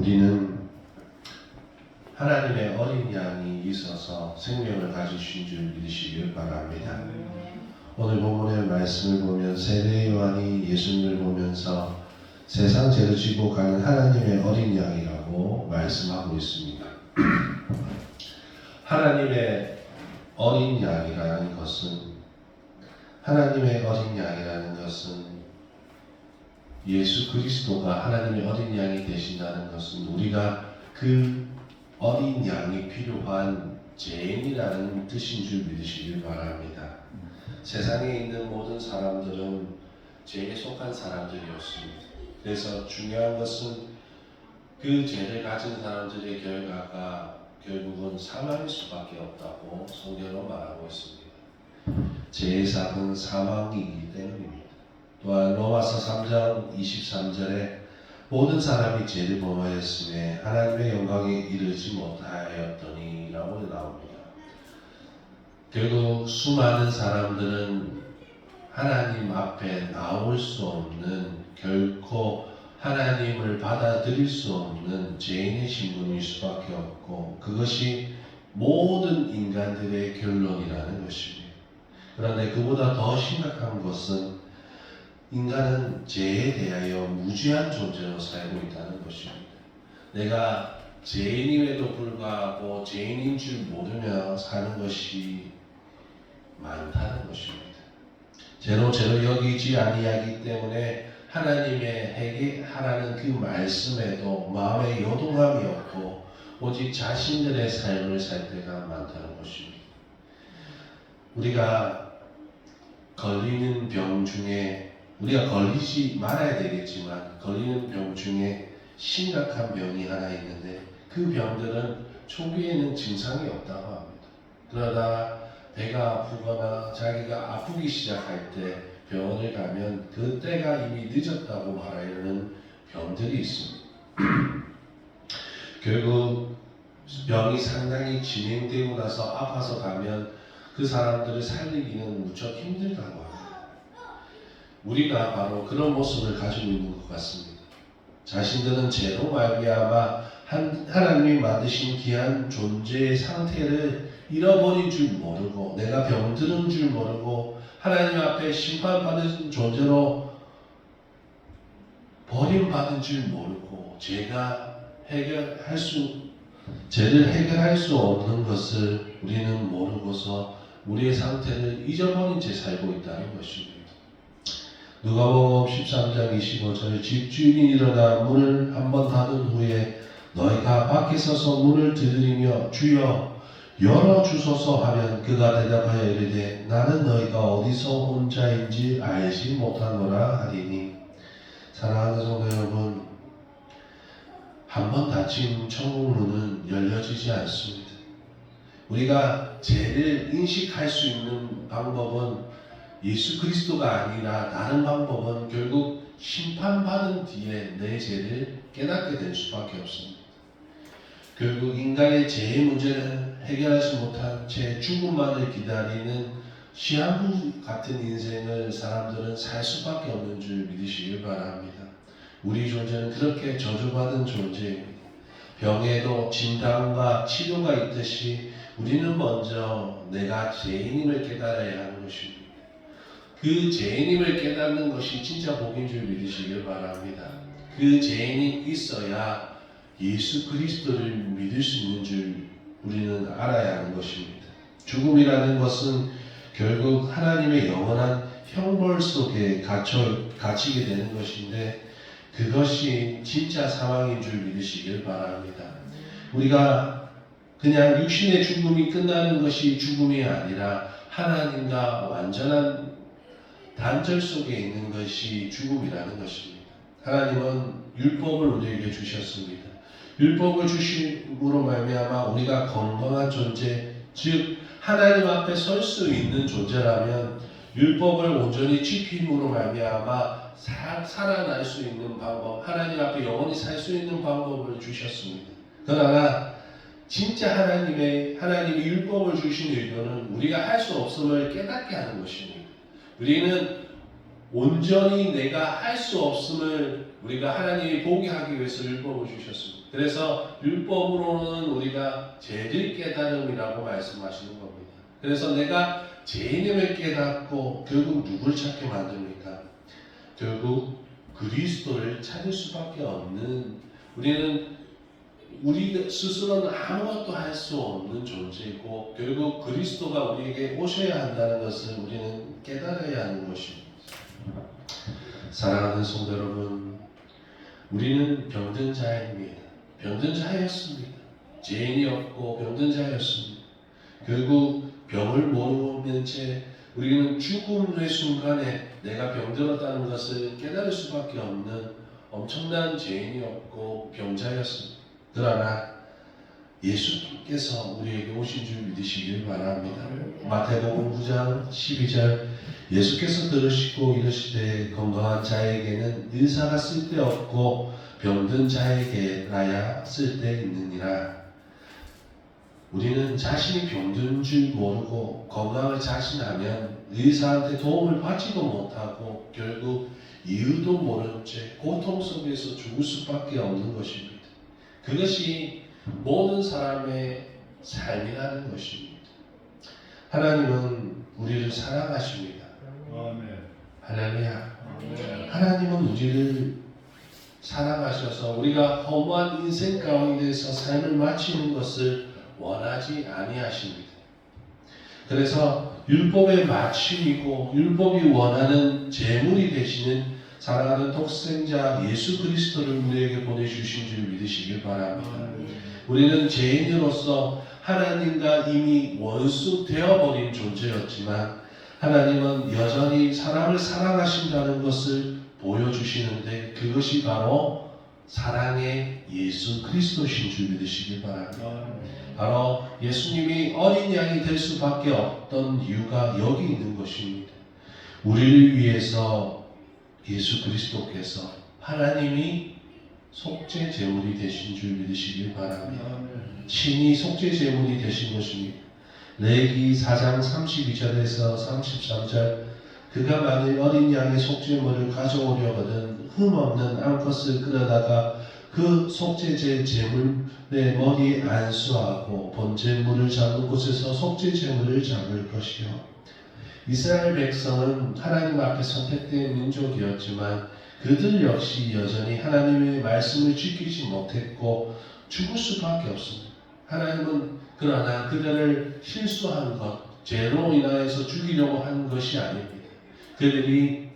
우리는 하나님의 어린 양이 있어서 생명을 가지신 줄 믿으시길 바랍니다. 오늘 본문의 말씀을 보면 세례 요한이 예수님을 보면서 세상 죄를 지고 가는 하나님의 어린 양이라고 말씀하고 있습니다. 하나님의 어린 양이라는 것은 예수 그리스도가 하나님의 어린 양이 되신다는 것은 우리가 그 어린 양이 필요한 죄인이라는 뜻인 줄 믿으시길 바랍니다. 세상에 있는 모든 사람들은 죄에 속한 사람들이었습니다. 그래서 중요한 것은 그 죄를 가진 사람들의 결과가 결국은 사망일 수밖에 없다고 성경으로 말하고 있습니다. 죄의 삭은 사망이기 때문입니다. 또한 로마서 3장 23절에 모든 사람이 죄를 범하였음에 하나님의 영광에 이르지 못하였더니 라고 나옵니다. 결국 수많은 사람들은 하나님 앞에 나올 수 없는, 결코 하나님을 받아들일 수 없는 죄인의 신분일 수밖에 없고, 그것이 모든 인간들의 결론이라는 것입니다. 그런데 그보다 더 심각한 것은 인간은 죄에 대하여 무죄한 존재로 살고 있다는 것입니다. 내가 죄인임에도 불구하고 죄인인 줄 모르며 사는 것이 많다는 것입니다. 죄로 여기지 아니하기 때문에 하나님의 회개하라는 그 말씀에도 마음에 요동함이 없고 오직 자신들의 삶을 살 때가 많다는 것입니다. 우리가 걸리는 병 중에, 우리가 걸리지 말아야 되겠지만 걸리는 병 중에 심각한 병이 하나 있는데 그 병들은 초기에는 증상이 없다고 합니다. 그러다 배가 아프거나 자기가 아프기 시작할 때 병원을 가면 그때가 이미 늦었다고 말하는 병들이 있습니다. 결국 병이 상당히 진행되고 나서 아파서 가면 그 사람들을 살리기는 무척 힘들다고 합니다. 우리가 바로 그런 모습을 가지고 있는 것 같습니다. 자신들은 죄로 말미암아 하나님이 만드신 귀한 존재의 상태를 잃어버린 줄 모르고, 내가 병드는 줄 모르고, 하나님 앞에 심판받은 존재로 버림받은 줄 모르고, 죄를 해결할 수 없는 것을 우리는 모르고서 우리의 상태를 잊어버린 채 살고 있다는 것입니다. 누가복음 13장 25절, 집주인이 일어나 문을 한번 닫은 후에 너희가 밖에 서서 문을 두드리며 주여 열어주소서 하면 그가 대답하여 이르되 나는 너희가 어디서 온 자인지 알지 못하노라 하리니. 사랑하는 성도 여러분, 한번 닫힌 천국 문은 열려지지 않습니다. 우리가 죄를 인식할 수 있는 방법은 예수 그리스도가 아니라 다른 방법은 결국 심판받은 뒤에 내 죄를 깨닫게 될 수밖에 없습니다. 결국 인간의 죄의 문제를 해결하지 못한 채 죽음만을 기다리는 시한부 같은 인생을 사람들은 살 수밖에 없는 줄 믿으시길 바랍니다. 우리 존재는 그렇게 저주받은 존재입니다. 병에도 진단과 치료가 있듯이 우리는 먼저 내가 죄인임을 깨달아야 하는 것입니다. 그 죄인임을 깨닫는 것이 진짜 복인 줄 믿으시길 바랍니다. 그 죄인이 있어야 예수 그리스도를 믿을 수 있는 줄 우리는 알아야 하는 것입니다. 죽음이라는 것은 결국 하나님의 영원한 형벌 속에 갇히게 되는 것인데, 그것이 진짜 사망인 줄 믿으시길 바랍니다. 우리가 그냥 육신의 죽음이 끝나는 것이 죽음이 아니라 하나님과 완전한 단절 속에 있는 것이 죽음이라는 것입니다. 하나님은 율법을 우리에게 주셨습니다. 율법을 주심으로 말미암아 우리가 건강한 존재, 즉 하나님 앞에 설 수 있는 존재라면 율법을 온전히 지킴으로 말미암아 살아날 수 있는 방법, 하나님 앞에 영원히 살 수 있는 방법을 주셨습니다. 그러나 진짜 하나님이 율법을 주신 의도는 우리가 할 수 없음을 깨닫게 하는 것입니다. 우리는 온전히 내가 할 수 없음을 우리가 하나님이 보게 하기 위해서 율법을 주셨습니다. 그래서 율법으로는 우리가 죄를 깨달음이라고 말씀하시는 겁니다. 그래서 내가 죄인임을 깨닫고 결국 누굴 찾게 만듭니까? 결국 그리스도를 찾을 수밖에 없는, 우리는 우리 스스로는 아무것도 할 수 없는 존재이고 결국 그리스도가 우리에게 오셔야 한다는 것을 우리는 깨달아야 하는 것입니다. 사랑하는 성도 여러분, 우리는 병든 자입니다. 병든 자였습니다. 죄인이었고 병든 자였습니다. 결국 병을 모르는 채 우리는 죽음의 순간에 내가 병들었다는 것을 깨달을 수밖에 없는 엄청난 죄인이었고 병자였습니다. 그러나 예수께서 우리에게 오신 줄 믿으시길 바랍니다. 마태복음 9장 12절, 예수께서 들으시고 이르시되 건강한 자에게는 의사가 쓸데없고 병든 자에게라야 쓸데있느니라. 우리는 자신이 병든 줄 모르고 건강을 자신하면 의사한테 도움을 받지도 못하고 결국 이유도 모른 채 고통 속에서 죽을 수밖에 없는 것입니다. 그것이 모든 사람의 삶이라는 것입니다. 하나님은 우리를 사랑하십니다. 할렐루야. 하나님은 우리를 사랑하셔서 우리가 허무한 인생 가운데서 삶을 마치는 것을 원하지 아니하십니다. 그래서 율법의 마침이고 율법이 원하는 제물이 되시는 사랑하는 독생자 예수 그리스도를 우리에게 보내주신 줄 믿으시길 바랍니다. 우리는 죄인으로서 하나님과 이미 원수 되어버린 존재였지만 하나님은 여전히 사람을 사랑하신다는 것을 보여주시는데 그것이 바로 사랑의 예수 그리스도신 줄 믿으시길 바랍니다. 바로 예수님이 어린 양이 될 수밖에 없던 이유가 여기 있는 것입니다. 우리를 위해서 예수 그리스도께서 하나님이 속죄 제물이 되신 줄 믿으시길 바랍니다. 친히 속죄 제물이 되신 것입니다. 레위기 4장 32절에서 33절, 그가 만일 어린 양의 속죄물을 가져오려거든 흠없는 암컷을 끌어다가 그 속죄제 제물의 머리에 안수하고 번제물을 잡는 곳에서 속죄 제물을 잡을 것이요. 이스라엘 백성은 하나님 앞에 선택된 민족이었지만 그들 역시 여전히 하나님의 말씀을 지키지 못했고 죽을 수밖에 없습니다. 하나님은 그러나 그들을 실수한 것, 죄로 인하여서 죽이려고 한 것이 아닙니다. 그들이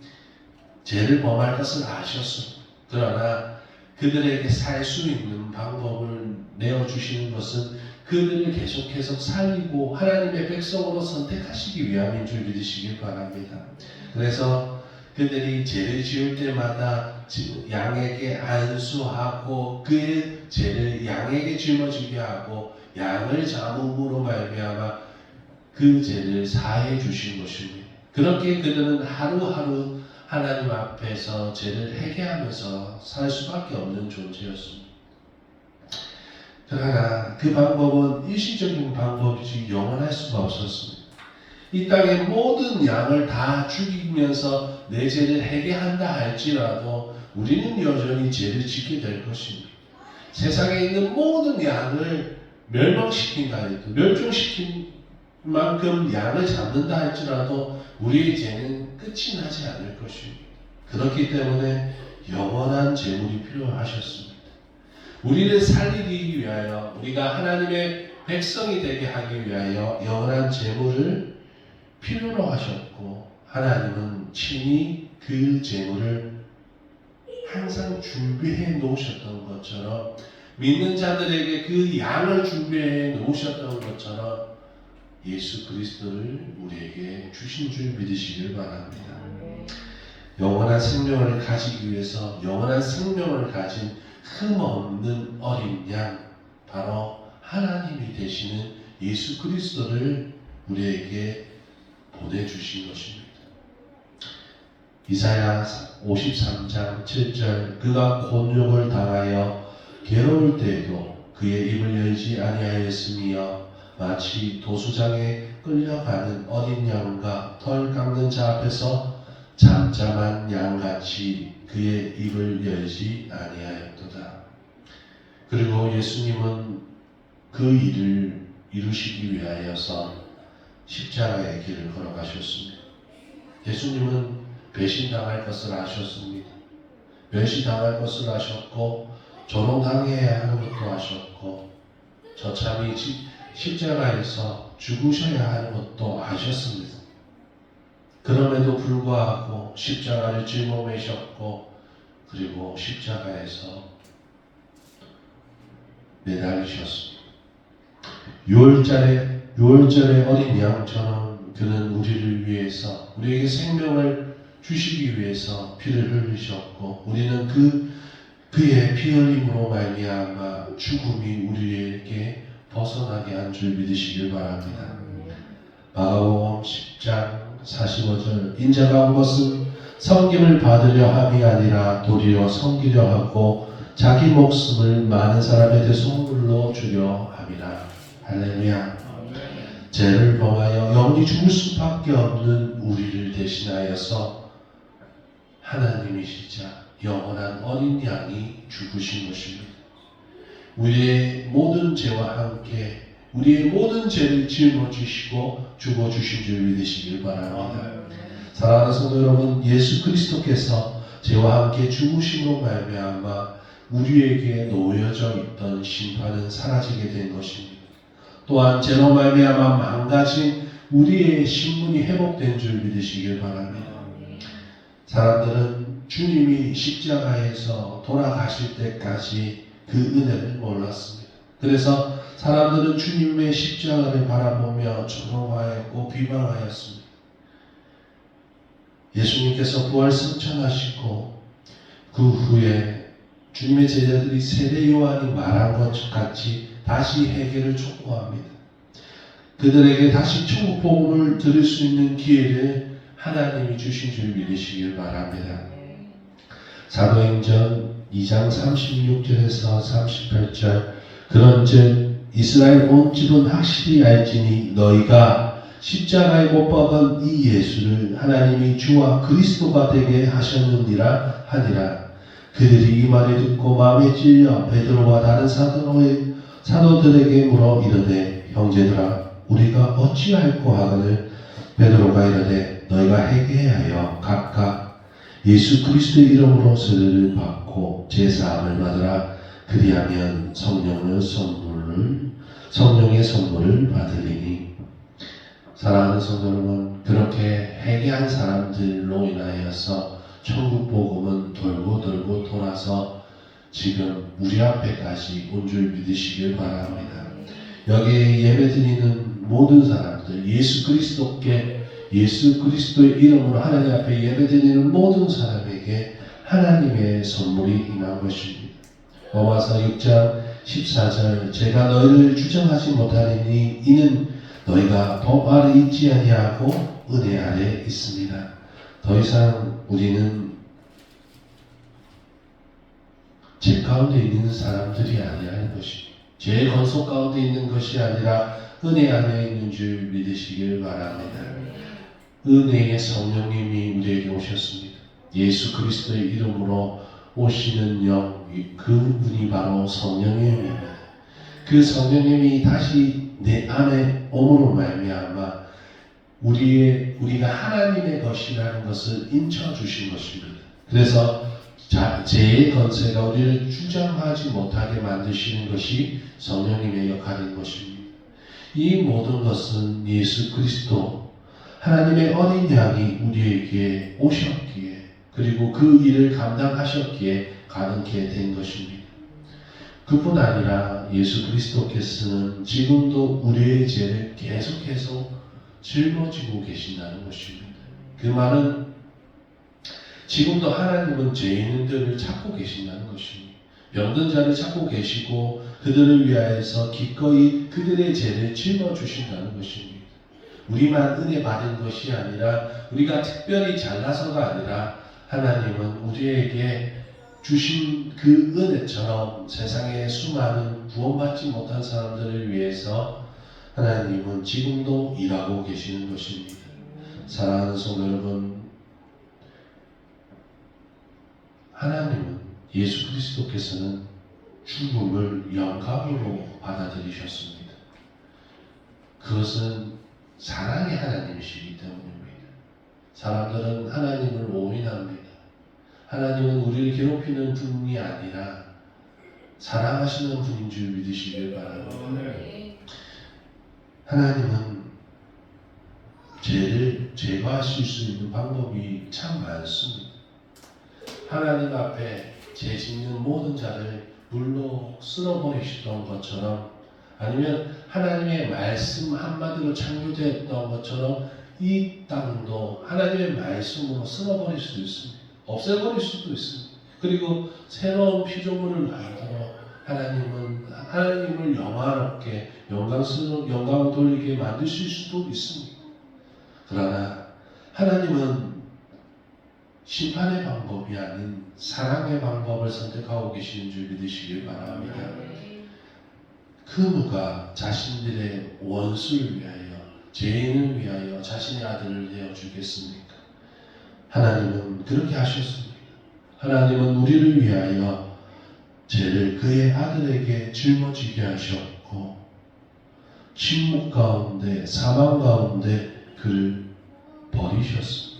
죄를 범할 것을 아셨습니다. 그러나 그들에게 살 수 있는 방법을 내어주시는 것은 그들을 계속해서 살리고 하나님의 백성으로 선택하시기 위함인 줄 믿으시길 바랍니다. 그래서 그들이 죄를 지을 때마다 양에게 안수하고 그의 죄를 양에게 짊어지게 하고 양을 잡음으로 말미암아 그 죄를 사해 주신 것입니다. 그렇게 그들은 하루하루 하나님 앞에서 죄를 회개하면서 살 수밖에 없는 존재였습니다. 그러나 그 방법은 일시적인 방법이지 영원할 수가 없었습니다. 이 땅의 모든 양을 다 죽이면서 내 죄를 회개한다 할지라도 우리는 여전히 죄를 짓게 될 것입니다. 세상에 있는 모든 양을 멸망시킨다 해도 멸종시킨 만큼 양을 잡는다 할지라도 우리의 죄는 끝이 나지 않을 것입니다. 그렇기 때문에 영원한 제물이 필요하셨습니다. 우리를 살리기 위하여 우리가 하나님의 백성이 되게 하기 위하여 영원한 제물을 필요로 하셨고 하나님은 친히 그 제물을 항상 준비해 놓으셨던 것처럼 믿는 자들에게 그 양을 준비해 놓으셨던 것처럼 예수 그리스도를 우리에게 주신 줄 믿으시길 바랍니다. 영원한 생명을 가지기 위해서 영원한 생명을 가진 흠없는 어린 양, 바로 하나님이 되시는 예수 그리스도를 우리에게 보내주신 것입니다. 이사야 53장 7절, 그가 곤욕을 당하여 괴로울 때에도 그의 입을 열지 아니하였으며 마치 도수장에 끌려가는 어린 양과 털 깎는 자 앞에서 잠잠한 양같이 그의 입을 열지 아니하였도다. 그리고 예수님은 그 일을 이루시기 위하여서 십자가의 길을 걸어가셨습니다. 예수님은 배신당할 것을 아셨습니다. 멸시당할 것을 아셨고 조롱당해야 하는 것도 아셨고 저참히 십자가에서 죽으셔야 하는 것도 아셨습니다. 그럼에도 불구하고 십자가를 짊어매셨고 그리고 십자가에서 매달리셨습니다. 6월절의 어린 양처럼 그는 우리를 위해서 우리에게 생명을 주시기 위해서 피를 흘리셨고 우리는 그의 피 흘림으로 말미암아 죽음이 우리에게 벗어나게 한 줄 믿으시길 바랍니다. 마가복음 10장 45절 인자가 온 것은 섬김을 받으려 함이 아니라 도리어 섬기려 하고 자기 목숨을 많은 사람에게 선물로 주려 함이라. 할렐루야. 죄를 범하여 영원히 죽을 수밖에 없는 우리를 대신하여서 하나님이시자 영원한 어린 양이 죽으신 것입니다. 우리의 모든 죄와 함께 우리의 모든 죄를 짊어지시고 죽어주신 줄 믿으시길 바랍니다. 사랑하는 성도 여러분, 예수 그리스도께서 죄와 함께 죽으심으로 말미암아 우리에게 놓여져 있던 심판은 사라지게 된 것입니다. 또한 죄로 말미암아 망가진 우리의 신분이 회복된 줄 믿으시길 바랍니다. 사람들은 주님이 십자가에서 돌아가실 때까지 그 은혜를 몰랐습니다. 그래서 사람들은 주님의 십자가를 바라보며 조롱하였고 비방하였습니다. 예수님께서 부활 승천하시고 그 후에 주님의 제자들이 세례 요한이 말한 것 같이 다시 회개를 촉구합니다. 그들에게 다시 천국 복음을 들을 수 있는 기회를 하나님이 주신 줄 믿으시길 바랍니다. 사도행전 2장 36절에서 38절 그런즉 이스라엘 온 집은 확실히 알지니 너희가 십자가에 못 박은 이 예수를 하나님이 주와 그리스도가 되게 하셨느니라 하니라. 그들이 이 말을 듣고 마음에 찔려 베드로와 다른 사도들에게 물어 이르되 형제들아 우리가 어찌할꼬 하거늘 베드로가 이르되 너희가 회개하여 각각 예수 그리스도의 이름으로 세례를 받고 제사함을 받으라. 그리하면 성령의 선물을 받으리니. 사랑하는 성도 여러분, 그렇게 회개한 사람들로 인하여서 천국 복음은 돌고 돌아서 지금 우리 앞에까지 온 줄 믿으시길 바랍니다. 여기에 예배드리는 모든 사람들, 예수 그리스도의 이름으로 하나님 앞에 예배드리는 모든 사람에게 하나님의 선물이 임한 것입니다. 로마서 6장 14절 제가 너희를 주장하지 못하리니 이는 너희가 법 아래 있지 아니하고 은혜 아래 있습니다. 더 이상 우리는 죄 가운데 있는 사람들이 아니라는 것입니다. 죄의 건속 가운데 있는 것이 아니라 은혜 안에 있는 줄 믿으시길 바랍니다. 은혜의 성령님이 우리에게 오셨습니다. 예수 그리스도의 이름으로 오시는 영, 그분이 바로 성령님입니다. 그 성령님이 다시 내 안에 오므로 말미암아 우리가 하나님의 것이라는 것을 인쳐 주신 것입니다. 그래서 죄의 건세가 우리를 주장하지 못하게 만드시는 것이 성령님의 역할인 것입니다. 이 모든 것은 예수 그리스도 하나님의 어린 양이 우리에게 오셨기에 그리고 그 일을 감당하셨기에 가능케 된 것입니다. 그뿐 아니라 예수 그리스도께서는 지금도 우리의 죄를 계속해서 짊어지고 계신다는 것입니다. 그 말은 지금도 하나님은 죄인들을 찾고 계신다는 것입니다. 병든 자를 찾고 계시고 그들을 위하여서 기꺼이 그들의 죄를 짊어주신다는 것입니다. 우리만 은혜 받은 것이 아니라 우리가 특별히 잘나서가 아니라 하나님은 우리에게 주신 그 은혜처럼 세상에 수많은 구원받지 못한 사람들을 위해서 하나님은 지금도 일하고 계시는 것입니다. 사랑하는 성도 여러분, 하나님은 예수 그리스도께서는 죽음을 영광으로 받아들이셨습니다. 그것은 사랑의 하나님이시기 때문입니다. 사람들은 하나님을 오인합니다. 하나님은 우리를 괴롭히는 분이 아니라 사랑하시는 분인 줄 믿으시길 바랍니다. 하나님은 죄를 제거하실 수 있는 방법이 참 많습니다. 하나님 앞에 죄 짓는 모든 자를 물로 쓸어버리시던 것처럼, 아니면 하나님의 말씀 한마디로 창조되었던 것처럼 이 땅도 하나님의 말씀으로 쓸어버릴 수도 있습니다. 없애버릴 수도 있습니다. 그리고 새로운 피조물을 만들어 하나님을 영화롭게 영광을 돌리게 만드실 수도 있습니다. 그러나 하나님은 심판의 방법이 아닌 사랑의 방법을 선택하고 계시는 줄 믿으시길 바랍니다. 그 누가 자신들의 원수를 위하여, 죄인을 위하여 자신의 아들을 내어주겠습니까? 하나님은 그렇게 하셨습니다. 하나님은 우리를 위하여 죄를 그의 아들에게 짊어지게 하셨고, 침묵 가운데, 사망 가운데 그를 버리셨습니다.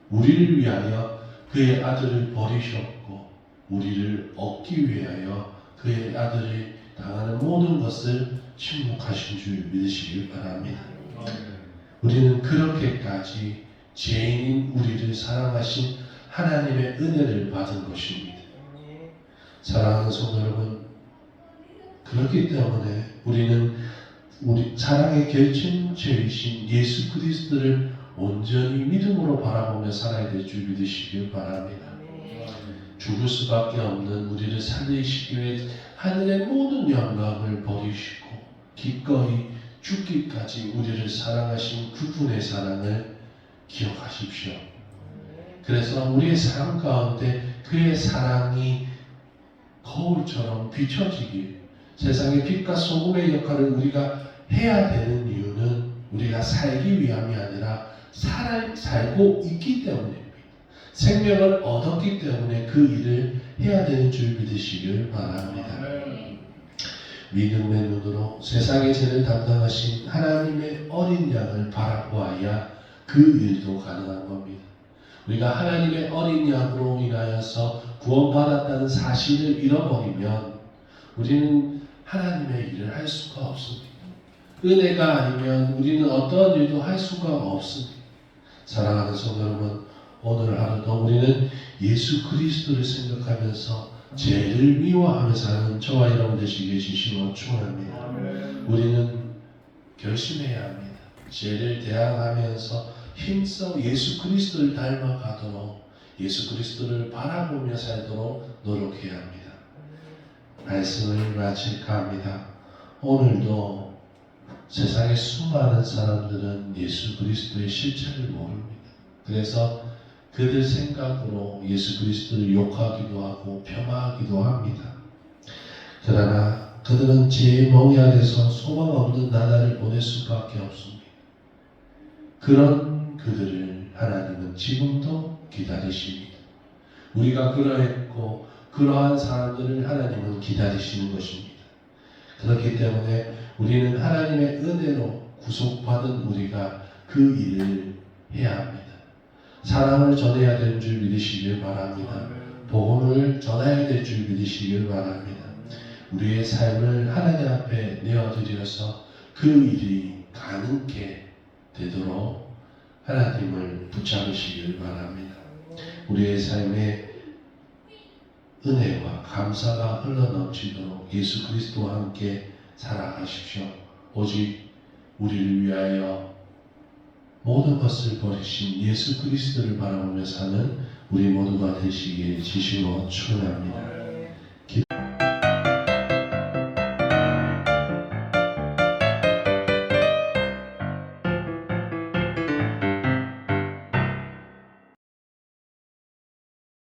우리를 위하여 그의 아들을 버리셨고, 우리를 얻기 위하여 그의 아들이 당하는 모든 것을 침묵하신 줄 믿으시길 바랍니다. 우리는 그렇게까지 죄인인 우리를 사랑하신 하나님의 은혜를 받은 것입니다. 사랑하는 성도 여러분, 그렇기 때문에 우리는 우리 사랑의 결정체이신 예수 그리스도를 온전히 믿음으로 바라보며 살아야 될 줄 믿으시길 바랍니다. 죽을 수밖에 없는 우리를 살리시기 위해 하늘의 모든 영광을 버리시고 기꺼이 죽기까지 우리를 사랑하신 그분의 사랑을 기억하십시오. 그래서 우리의 삶 가운데 그의 사랑이 거울처럼 비춰지길, 세상의 빛과 소금의 역할을 우리가 해야 되는 이유는 우리가 살기 위함이 아니라 살고 있기 때문입니다. 생명을 얻었기 때문에 그 일을 해야 되는 줄 믿으시길 바랍니다. 믿음의 눈으로 세상의 죄를 담당하신 하나님의 어린 양을 바라보아야 그 일도 가능한 겁니다. 우리가 하나님의 어린 양으로 인하여서 구원받았다는 사실을 잃어버리면 우리는 하나님의 일을 할 수가 없습니다. 은혜가 아니면 우리는 어떠한 일도 할 수가 없습니다. 사랑하는 성도 여러분, 오늘 하루도 우리는 예수 그리스도를 생각하면서 죄를 미워하며 사는 저와 여러분 되시게 주시고 축원합니다. 우리는 결심해야 합니다. 죄를 대항하면서 힘써 예수 그리스도를 닮아가도록, 예수 그리스도를 바라보며 살도록 노력해야 합니다. 말씀을 마칠까 합니다. 오늘도 세상의 수많은 사람들은 예수 그리스도의 실체를 모릅니다. 그래서 그들 생각으로 예수 그리스도를 욕하기도 하고 폄하하기도 합니다. 그러나 그들은 죄의 멍에안에서 소망 없는 나날을 보낼 수밖에 없습니다. 그런 그들을 하나님은 지금도 기다리십니다. 우리가 그러했고 그러한 사람들을 하나님은 기다리시는 것입니다. 그렇기 때문에 우리는 하나님의 은혜로 구속받은 우리가 그 일을 해야 합니다. 사랑을 전해야 되는 줄 믿으시길 바랍니다. 복음을 전해야 될 줄 믿으시길 바랍니다. 우리의 삶을 하나님 앞에 내어드려서 그 일이 가능케 되도록 하나님을 붙잡으시길 바랍니다. 우리의 삶에 은혜와 감사가 흘러넘치도록 예수 그리스도와 함께 살아가십시오. 오직 우리를 위하여 모든 것을 버리신 예수 그리스도를 바라보며 사는 우리 모두가 되시기에 지시로 축원합니다.